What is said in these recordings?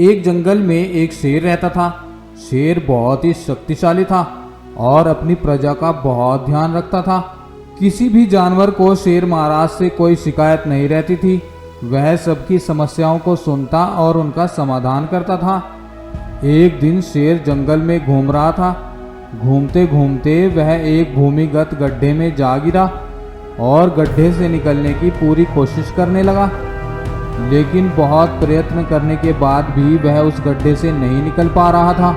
एक जंगल में एक शेर रहता था। शेर बहुत ही शक्तिशाली था और अपनी प्रजा का बहुत ध्यान रखता था। किसी भी जानवर को शेर महाराज से कोई शिकायत नहीं रहती थी। वह सबकी समस्याओं को सुनता और उनका समाधान करता था। एक दिन शेर जंगल में घूम रहा था। घूमते घूमते वह एक भूमिगत गड्ढे में जा गिरा और गड्ढे से निकलने की पूरी कोशिश करने लगा, लेकिन बहुत प्रयत्न करने के बाद भी वह उस गड्ढे से नहीं निकल पा रहा था।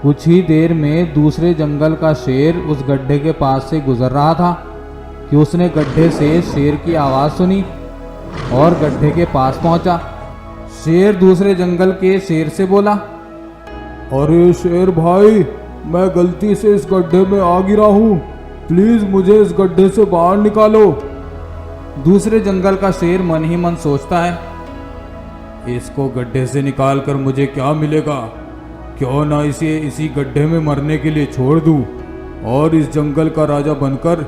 कुछ ही देर में दूसरे जंगल का शेर उस गड्ढे के पास से गुजर रहा था कि उसने गड्ढे से शेर की आवाज़ सुनी और गड्ढे के पास पहुंचा। शेर दूसरे जंगल के शेर से बोला, अरे शेर भाई, मैं गलती से इस गड्ढे में आ गिरा हूँ, प्लीज मुझे इस गड्ढे से बाहर निकालो। दूसरे जंगल का शेर मन ही मन सोचता है, इसको गड्ढे से निकालकर मुझे क्या मिलेगा? क्यों ना इसे इसी गड्ढे में मरने के लिए छोड़ दूं और इस जंगल का राजा बनकर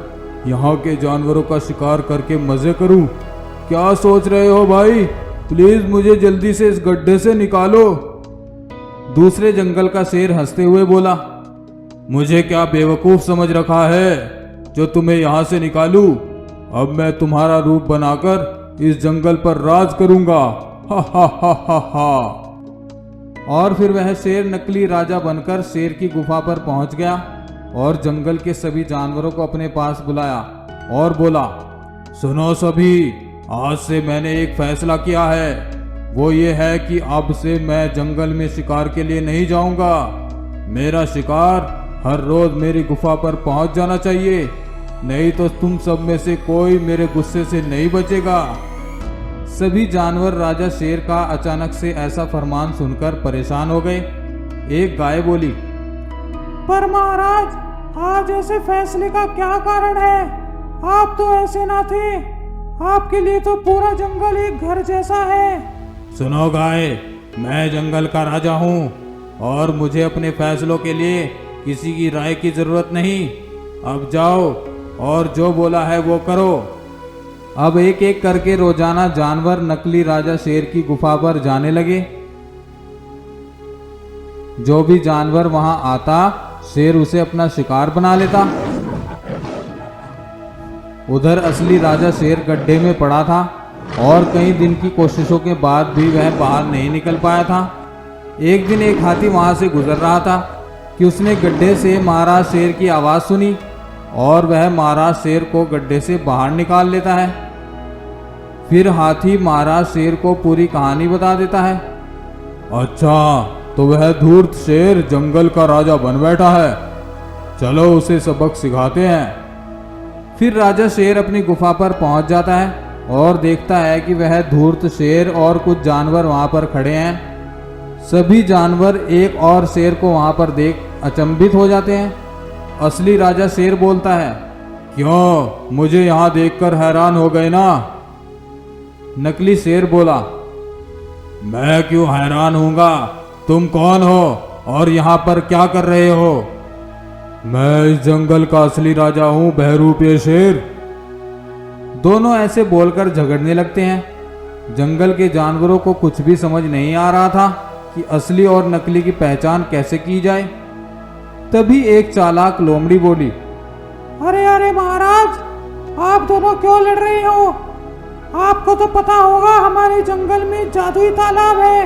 यहाँ के जानवरों का शिकार करके मजे करूं। क्या सोच रहे हो भाई? प्लीज मुझे जल्दी से इस गड्ढे से निकालो। दूसरे जंगल का शेर हंसते हुए बोला, मुझे क्या बेवकूफ समझ रखा है जो तुम्हें यहाँ से निकालूं? अब मैं तुम्हारा रूप बनाकर इस जंगल पर राज करूंगा। हा हा हा हा हा। और फिर वह शेर नकली राजा बनकर शेर की गुफा पर पहुंच गया और जंगल के सभी जानवरों को अपने पास बुलाया और बोला, सुनो सभी, आज से मैंने एक फैसला किया है। वो ये है कि अब से मैं जंगल में शिकार के लिए नहीं जाऊंगा। मेरा शिकार हर रोज मेरी गुफा पर पहुंच जाना चाहिए, नहीं तो तुम सब में से कोई मेरे गुस्से से नहीं बचेगा। सभी जानवर राजा शेर का अचानक से ऐसा फरमान सुनकर परेशान हो गए। एक गाय बोली, पर महाराज, आज ऐसे फैसले का क्या कारण है? आप तो ऐसे ना थे। आपके लिए तो पूरा जंगल एक घर जैसा है। सुनो गाय, मैं जंगल का राजा हूँ और मुझे अपने फैसलों के लिए किसी की राय की जरूरत नहीं। अब जाओ और जो बोला है वो करो। अब एक एक करके रोजाना जानवर नकली राजा शेर की गुफा पर जाने लगे। जो भी जानवर वहां आता, शेर उसे अपना शिकार बना लेता। उधर असली राजा शेर गड्ढे में पड़ा था और कई दिन की कोशिशों के बाद भी वह बाहर नहीं निकल पाया था। एक दिन एक हाथी वहां से गुजर रहा था कि उसने गड्ढे से महाराज शेर की आवाज़ सुनी और वह महाराज शेर को गड्ढे से बाहर निकाल लेता है। फिर हाथी महाराज शेर को पूरी कहानी बता देता है। अच्छा, तो वह धूर्त शेर जंगल का राजा बन बैठा है। चलो उसे सबक सिखाते हैं। फिर राजा शेर अपनी गुफा पर पहुंच जाता है और देखता है कि वह धूर्त शेर और कुछ जानवर वहां पर खड़े हैं। सभी जानवर एक और शेर को वहां पर देख अचंभित हो जाते हैं। असली राजा शेर बोलता है, क्यों, मुझे यहाँ देखकर हैरान हो गए ना? नकली शेर बोला, मैं क्यों हैरान होऊंगा? तुम कौन हो और यहाँ पर क्या कर रहे हो? मैं इस जंगल का असली राजा हूँ, बहरूपीय शेर। दोनों ऐसे बोलकर झगड़ने लगते हैं। जंगल के जानवरों को कुछ भी समझ नहीं आ रहा था कि असली और नकली की पहचान कैसे की जाए। तभी एक चालाक लोमड़ी बोली, अरे अरे महाराज, आप दोनों क्यों लड़ रहे हो? आपको तो पता होगा हमारे जंगल में जादुई तालाब है।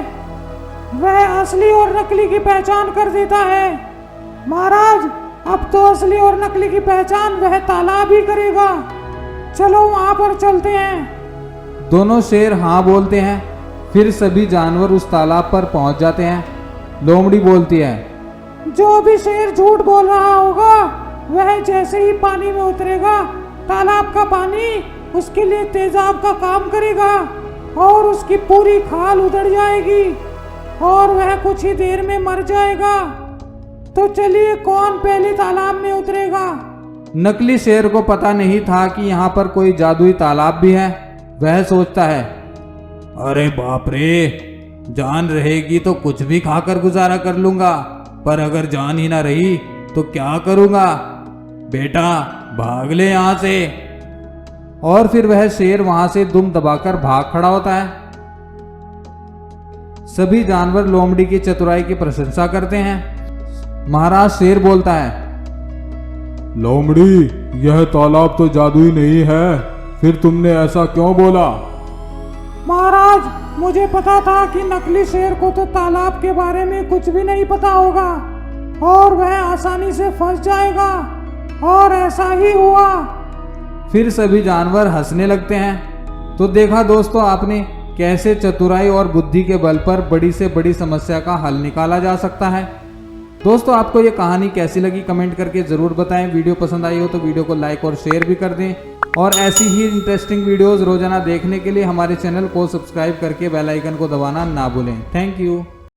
वह असली और नकली की पहचान कर देता है। महाराज, अब तो असली और नकली की पहचान वह तालाब ही करेगा। चलो वहां पर चलते हैं। दोनों शेर हाँ बोलते हैं। फिर सभी जानवर उस तालाब पर पहुंच जाते हैं। लोमड़ी बोलती है, जो भी शेर झूठ बोल रहा होगा, वह जैसे ही पानी में उतरेगा, तालाब का पानी उसके लिए तेजाब का काम करेगा और उसकी पूरी खाल उधड़ जाएगी और वह कुछ ही देर में मर जाएगा। तो चलिए, कौन पहले तालाब में उतरेगा? नकली शेर को पता नहीं था कि यहाँ पर कोई जादुई तालाब भी है। वह सोचता है, अरे बाप रे, जान रहेगी तो कुछ भी खाकर गुजारा कर लूंगा, पर अगर जान ही ना रही तो क्या करूंगा? बेटा, भाग ले यहाँ से। और फिर वह शेर वहां से दुम दबाकर भाग खड़ा होता है। सभी जानवर लोमड़ी की चतुराई की प्रशंसा करते हैं। महाराज शेर बोलता है, लोमड़ी, यह तालाब तो जादुई नहीं है, फिर तुमने ऐसा क्यों बोला? महाराज, मुझे पता था कि नकली शेर को तो तालाब के बारे में कुछ भी नहीं पता होगा और वह आसानी से फंस जाएगा, और ऐसा ही हुआ। फिर सभी जानवर हंसने लगते हैं। तो देखा दोस्तों आपने कैसे चतुराई और बुद्धि के बल पर बड़ी से बड़ी समस्या का हल निकाला जा सकता है। दोस्तों आपको ये कहानी कैसी लगी कमेंट करके ज़रूर बताएं। वीडियो पसंद आई हो तो वीडियो को लाइक और शेयर भी कर दें, और ऐसी ही इंटरेस्टिंग वीडियोस रोजाना देखने के लिए हमारे चैनल को सब्सक्राइब करके बेल आइकन को दबाना ना भूलें। Thank you.